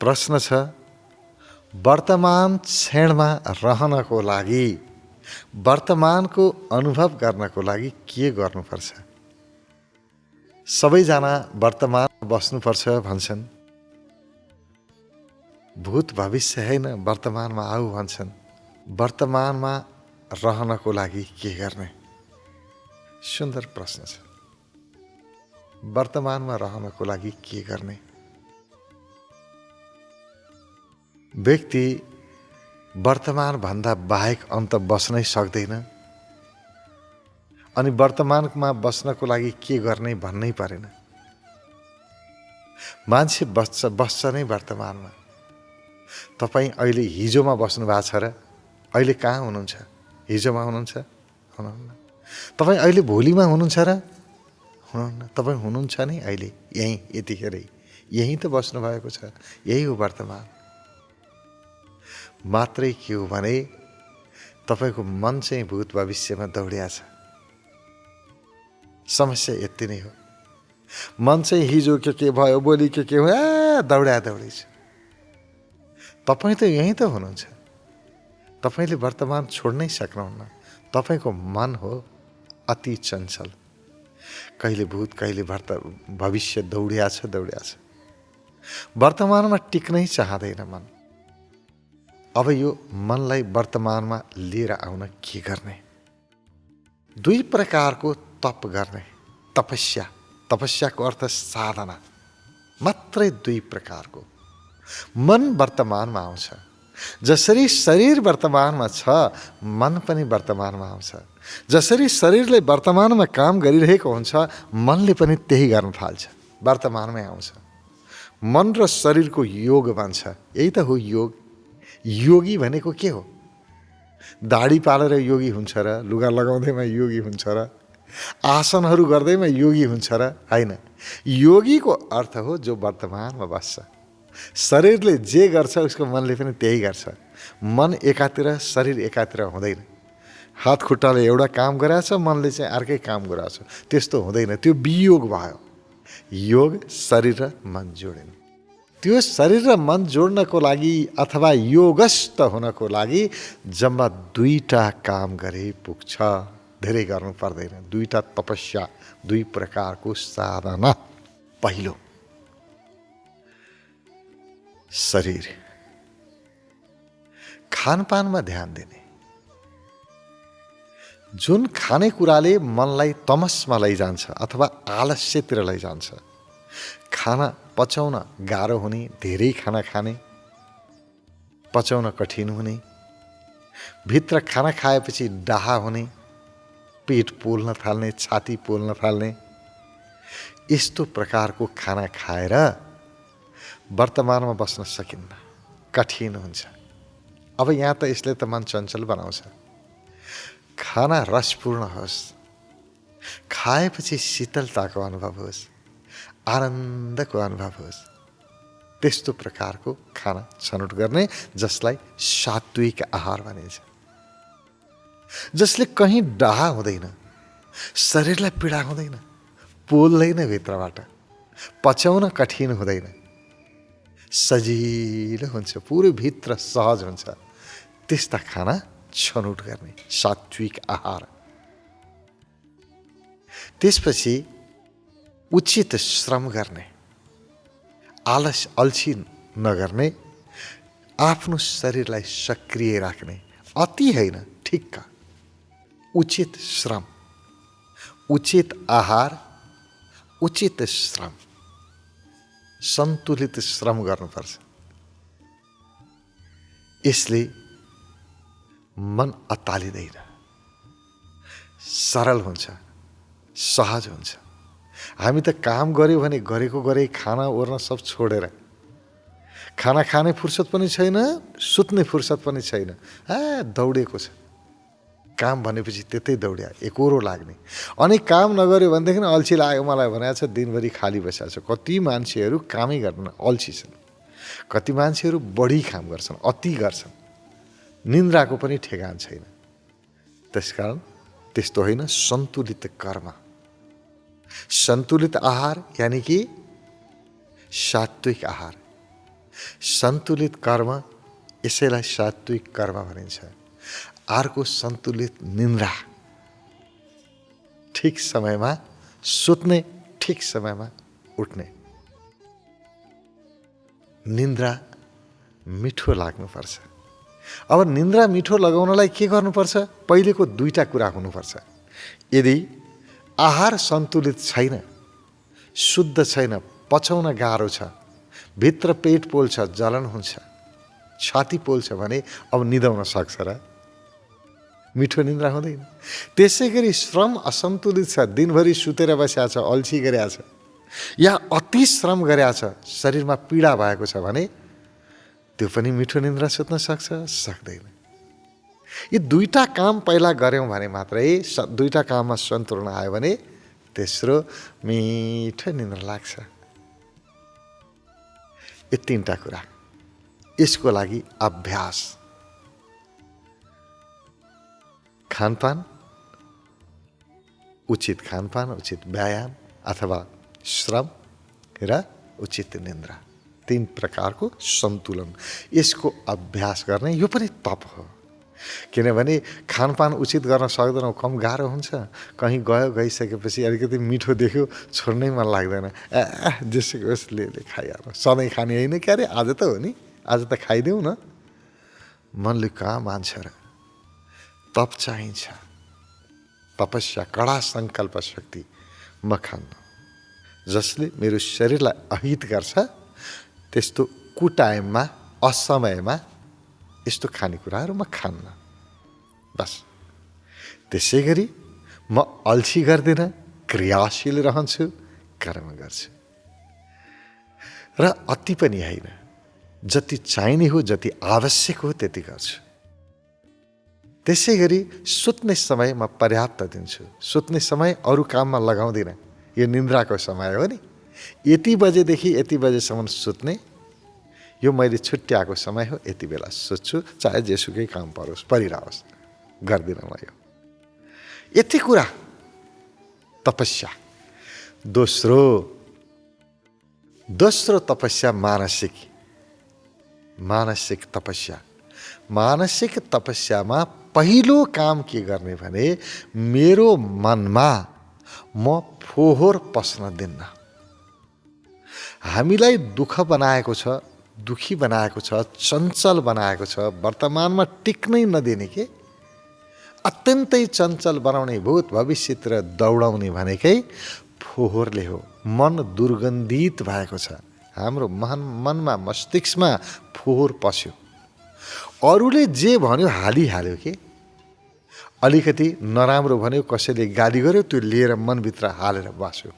प्रश्न छ, वर्तमान क्षणमा रहनको लागि, वर्तमानको अनुभव गर्नको लागि के गर्नुपर्छ? सबैजना वर्तमानमा बस्नुपर्छ भन्छन्। भूत भविष्य होइन, वर्तमानमा आऊ भन्छन्। वर्तमानमा रहनको लागि के गर्ने? सुन्दर प्रश्न छ। वर्तमानमा रहनको लागि के गर्ने? व्यक्ति वर्तमान भन्दा बाहेक अन्त बस्नै सक्दैन अनि वर्तमानमा बस्नको लागि के गर्ने भन्नै परेन। मान्छे बस्छ नै वर्तमानमा। तपाईँ अहिले हिजोमा बस्नु भएको छ र अहिले कहाँ हुनुहुन्छ? हिजोमा हुनुहुन्छ? हुनुहुन्न। तपाईँ अहिले भोलिमा हुनुहुन्छ र हुनुहुन्न। तपाईँ हुनुहुन्छ नि अहिले, यहीँ, यतिखेरै यहीँ त बस्नुभएको छ। यही हो वर्तमान। मात्रै के हो भने तपाईको मन चाहिँ भूत भविष्यमा दौडिया छ। समस्या यति नै हो। मन चाहिँ हिजो के भयो, भोलि के भयो, दौड्या दौडी छ। तपाईँ त यहीँ त हुनुहुन्छ। तपाईँले वर्तमान छोड्नै सक्नुहुन्न। तपाईँको मन हो अति चञ्चल। कहिले भूत कहिले भविष्य दौडिया छ। वर्तमानमा टिक्नै चाहँदैन मन। अब यो मनलाई वर्तमानमा लिएर आउन के गर्ने? दुई प्रकारको तप गर्ने। तपस्याको अर्थ साधना। मात्रै दुई प्रकारको। मन वर्तमानमा आउँछ। जसरी शरीर वर्तमानमा छ, मन पनि वर्तमानमा आउँछ। जसरी शरीरले वर्तमानमा काम गरिरहेको हुन्छ, मनले पनि त्यही गर्न थाल्छ। वर्तमानमै आउँछ। मन र शरीरको योग बन्छ। यही त हो योग। योगी भनेको के हो? दाढी पालेर योगी हुन्छ र? लुगा लगाउँदैमा योगी हुन्छ र? आसनहरू गर्दैमा योगी हुन्छ र? हैन। योगीको अर्थ हो जो वर्तमानमा बस्छ। शरीरले जे गर्छ उसको मनले पनि त्यही गर्छ। मन एकातिर शरीर एकातिर हुँदैन। हात खुट्टाले एउटा काम गरेछ, मनले चाहिँ अर्कै काम गरेछ, त्यस्तो हुँदैन। त्यो वियोग भयो। योग शरीर र मन जोडिनु। त्यो शरीर र मन जोड्नको लागि अथवा योगस्थ हुनको लागि जम्मा दुईटा काम गरे पुग्छ। धेरै गर्नु पर्दैन। दुईटा तपस्या, दुई प्रकारको साधना। पहिलो, शरीर। खानपानमा ध्यान दिने। जुन खानेकुराले मनलाई तमसमा लैजान्छ अथवा आलस्यतिर लैजान्छ, खाना पचाउन गाह्रो हुने, धेरै खाना खाने, पचाउन कठिन हुने, भित्र खाना खाएपछि डाहा हुने, पेट पोल्न थाल्ने, छाती पोल्न थाल्ने, यस्तो प्रकारको खाना खाएर वर्तमानमा बस्न सकिन्न। कठिन हुन्छ। अब यहाँ त यसले त मन चञ्चल बनाउँछ। खाना रसपूर्ण होस्, खाएपछि शीतलताको अनुभव होस्, आनन्दको अनुभव होस्, त्यस्तो प्रकारको खाना छनौट गर्ने, जसलाई सात्विक आहार भनिन्छ। जसले कहीँ डाहा हुँदैन, शरीरलाई पीडा हुँदैन, पोल्दैन भित्रबाट, पचाउन कठिन हुँदैन, सजिलो हुन्छ, पुरै भित्र सहज हुन्छ, त्यस्ता खाना छनौट गर्ने, सात्विक आहार। त्यसपछि उचित श्रम गर्ने, अल्छी नगर्ने, आफ्नो शरीरलाई सक्रिय राख्ने, अति होइन, ठिक्क। उचित श्रम, उचित आहार, उचित श्रम, सन्तुलित श्रम गर्नुपर्छ। यसले मन अत्तालिँदैन, सरल हुन्छ, सहज हुन्छ। हामी त काम गर्यो भने गरेको गरे खाना ओर्न सब छोडेर, खाना खाने फुर्सद पनि छैन, सुत्ने फुर्सद पनि छैन, दौडेको छ। काम भनेपछि त्यतै दौड्या, एकोरो लाग्ने। अनि काम नगर्यो भनेदेखि अल्छी लाग्यो मलाई भनेको छ, दिनभरि खाली बसेको छ। कति मान्छेहरू कामै गर्दैन, अल्छी छन्। कति मान्छेहरू बढी काम गर्छन्, अति गर्छन्, निन्द्राको पनि ठेगान छैन। त्यसकारण त्यस्तो होइन, सन्तुलित कर्म, सन्तुलित आहार यानि कि सात्विक आहार। सन्तुलित कर्म, यसैलाई सात्विक कर्म भनिन्छ। अर्को सन्तुलित निन्द्रा, ठिक समयमा सुत्ने, ठिक समयमा उठ्ने। निन्द्रा मिठो लाग्नुपर्छ। अब निन्द्रा मिठो लगाउनलाई के गर्नुपर्छ? पहिलेको दुईटा कुरा हुनुपर्छ। यदि आहार सन्तुलित छैन, शुद्ध छैन, पचाउन गाह्रो छ, भित्र पेट पोल्छ, जलन हुन्छ, छाती पोल्छ भने अब निदाउन सक्छ र? मिठो निन्द्रा हुँदैन। त्यसै गरी श्रम असन्तुलित छ, दिनभरि सुतेर बसेको छ, अल्छी गरेको छ, या अति श्रम गरेको छ, शरीरमा पीडा भएको छ भने त्यो पनि मिठो निन्द्रा सुत्न सक्छ? सक्दैन। यी दुईटा काम पहिला गऱ्यौँ भने मात्रै, दुईटा काममा सन्तुलन आयो भने तेस्रो मिठो निन्द्रा लाग्छ। यो तीनटा कुरा, यसको लागि अभ्यास, खानपान, उचित खानपान, उचित व्यायाम अथवा श्रम र उचित निन्द्रा, तीन प्रकारको सन्तुलन, यसको अभ्यास गर्ने यो पनि तप हो। किनभने खानपान उचित गर्न सक्दैनौँ, कम गाह्रो हुन्छ। कहीँ गइसकेपछि अलिकति मिठो देख्यो, छोड्नै मन लाग्दैन, जेसुकै होस् ले खाइहाल्नु, सधैँ खाने होइन क्या अरे, आज त हो नि, आज त खाइदेऊ न। मनले कहाँ मान्छ र? तप चाहिन्छ, तपस्या, कडा सङ्कल्प शक्ति। म खान्न, जसले मेरो शरीरलाई अहित गर्छ, त्यस्तो कुटाइममा, असमयमा यस्तो खानेकुराहरू म खान्न। बस त्यसै गरी म अल्छी गर्दिनँ, क्रियाशील रहन्छु, कर्म गर्छु र अति पनि होइन, जति चाहिने हो, जति आवश्यक हो त्यति गर्छु। त्यसै गरी सुत्ने समय म पर्याप्त दिन्छु। सुत्ने समय अरू काममा लगाउँदिनँ, यो निन्द्राको समय हो नि, यति बजेदेखि यति बजेसम्म सुत्ने, यो मैले छुट्याएको समय हो, यति बेला सुत्छु, चाहे जेसुकै काम परोस्, परिरहोस्, गर्दिनँ म यो। यति कुरा तपस्या। दोस्रो तपस्या मानसिक तपस्या। मानसिक तपस्यामा पहिलो काम के गर्ने भने मेरो मनमा म फोहोर पस्न दिन्न। हामीलाई दुःख बनाएको छ, दुखी बनाएको छ, चञ्चल बनाएको छ, वर्तमानमा टिक्नै नदिने के अत्यन्तै चञ्चल बनाउने, भूत भविष्यतिर दौडाउने भनेकै फोहोरले हो। मन दुर्गन्धित भएको छ, हाम्रो मनमा मस्तिष्कमा फोहोर पस्यो, अरूले जे भन्यो हालिहाल्यो के, अलिकति नराम्रो भन्यो, कसैले गाली गर्यो, त्यो लिएर मनभित्र हालेर बस्यो,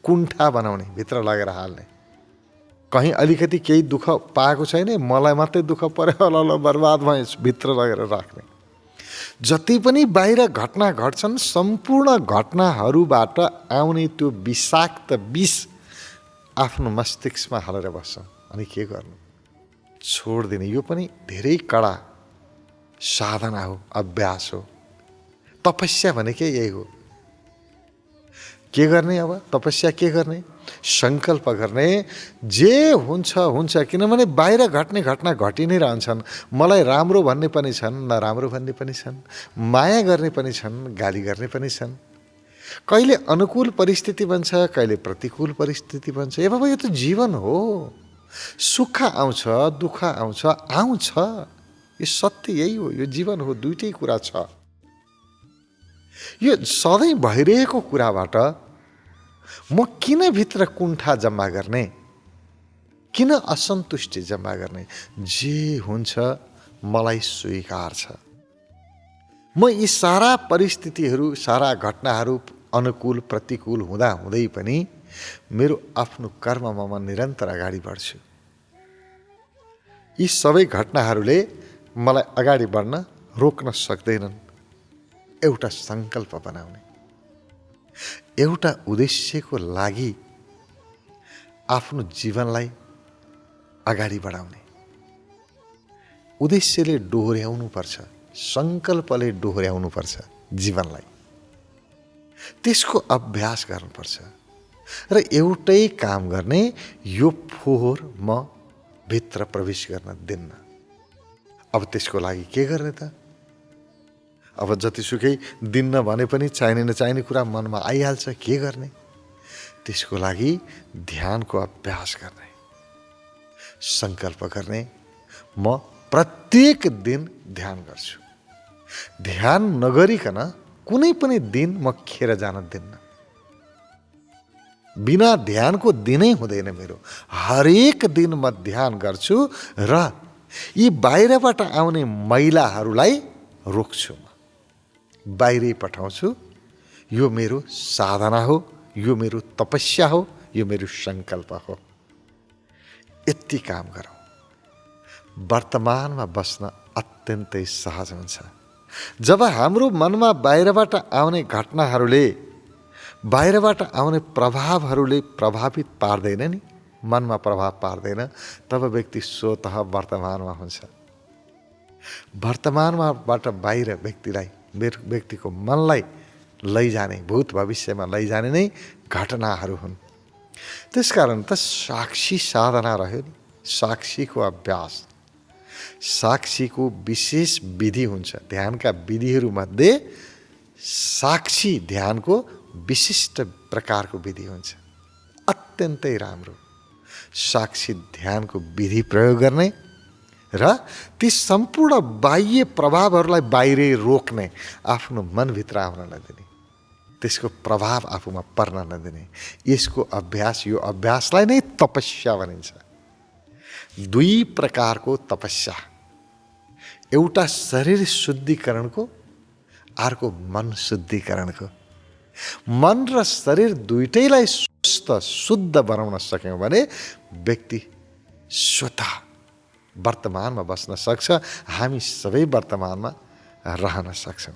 कुण्ठा बनाउने, भित्र लगेर हाल्ने। कहीँ अलिकति केही दुःख पाएको छैन, मलाई मात्रै दुःख पर्यो, ल बर्बाद भए, भित्र लगेर राख्ने। जति पनि बाहिर घटना घट्छन्, सम्पूर्ण घटनाहरूबाट आउने त्यो विषाक्त विष आफ्नो मस्तिष्कमा हालेर बस्छ। अनि के गर्नु? छोडिदिने। यो पनि धेरै कडा साधना हो, अभ्यास हो। तपस्या भनेकै यही हो। के गर्ने? अब तपस्या के गर्ने? सङ्कल्प गर्ने, जे हुन्छ, किनभने बाहिर घट्ने घटना घटि नै रहन्छन्। मलाई राम्रो भन्ने पनि छन्, नराम्रो भन्ने पनि छन्, माया गर्ने पनि छन्, गाली गर्ने पनि छन्। कहिले अनुकूल परिस्थिति बन्छ, कहिले प्रतिकूल परिस्थिति बन्छ। ए बाबा, यो त जीवन हो, सुख आउँछ, दुःख आउँछ, यो सत्य यही हो, यो जीवन हो, दुईटै कुरा छ। यो सधैँ भइरहेको कुराबाट म किन भित्र कुण्ठा जम्मा गर्ने, किन असन्तुष्टि जम्मा गर्ने? जे हुन्छ मलाई स्वीकार छ। म यी सारा परिस्थितिहरू, सारा घटनाहरू अनुकूल प्रतिकूल हुँदा हुँदै पनि मेरो आफ्नो कर्ममा म निरन्तर अगाडि बढ्छु। यी सबै घटनाहरूले मलाई अगाडि बढ्न रोक्न सक्दैनन्। एउटा सङ्कल्प बनाउने, एउटा उद्देश्यको लागि आफ्नो जीवनलाई अगाडि बढाउने। उद्देश्यले डोहोर्याउनुपर्छ, सङ्कल्पले डोहोर्याउनुपर्छ जीवनलाई, त्यसको अभ्यास गर्नुपर्छ। र एउटै काम गर्ने, यो फोहोर म भित्र प्रवेश गर्न दिन्न। अब त्यसको लागि के गर्ने त? अब जतिसुकै दिन्न भने पनि चाहिने कुरा मनमा आइहाल्छ, के गर्ने? त्यसको लागि ध्यानको अभ्यास गर्ने, संकल्प गर्ने, म प्रत्येक दिन ध्यान गर्छु। ध्यान नगरिकन कुनै पनि दिन म खेर जान दिन्न। बिना ध्यानको दिनै हुँदैन मेरो। हरेक दिन म ध्यान गर्छु र यी बाहिरबाट आउने मैलाहरूलाई रोक्छु, म बाहिरै पठाउँछु। यो मेरो साधना हो, यो मेरो तपस्या हो, यो मेरो संकल्प हो। यति काम गरौँ। वर्तमानमा बस्न अत्यन्तै सहज हुन्छ। जब हाम्रो मनमा बाहिरबाट आउने घटनाहरूले, बाहिरबाट आउने प्रभावहरूले प्रभावित पार्दैन नि, मनमा प्रभाव पार्दैन, तब व्यक्ति स्वतः वर्तमानमा हुन्छ। वर्तमानबाट बाहिर व्यक्तिको मनलाई लैजाने, भूत भविष्यमा लैजाने नै घटनाहरू हुन्। त्यसकारण त साक्षी साधना रह्यो नि, साक्षीको अभ्यास, साक्षीको विशेष विधि हुन्छ। ध्यानका विधिहरूमध्ये साक्षी ध्यानको विशिष्ट प्रकारको विधि हुन्छ। अत्यन्तै राम्रो साक्षी ध्यानको विधि प्रयोग गर्ने र ती सम्पूर्ण बाह्य प्रभावहरूलाई बाहिरै रोक्ने, आफ्नो मनभित्र आउन नदिने, त्यसको प्रभाव आफूमा पर्न नदिने, यसको अभ्यास, यो अभ्यासलाई नै तपस्या भनिन्छ। दुई प्रकारको तपस्या, एउटा शरीर शुद्धिकरणको, अर्को मन शुद्धिकरणको। मन र शरीर दुइटैलाई स्वस्थ शुद्ध बनाउन सक्यौँ भने व्यक्ति स्वतः वर्तमानमा बस्न सक्छ। हामी सबै वर्तमानमा रहन सक्छौँ।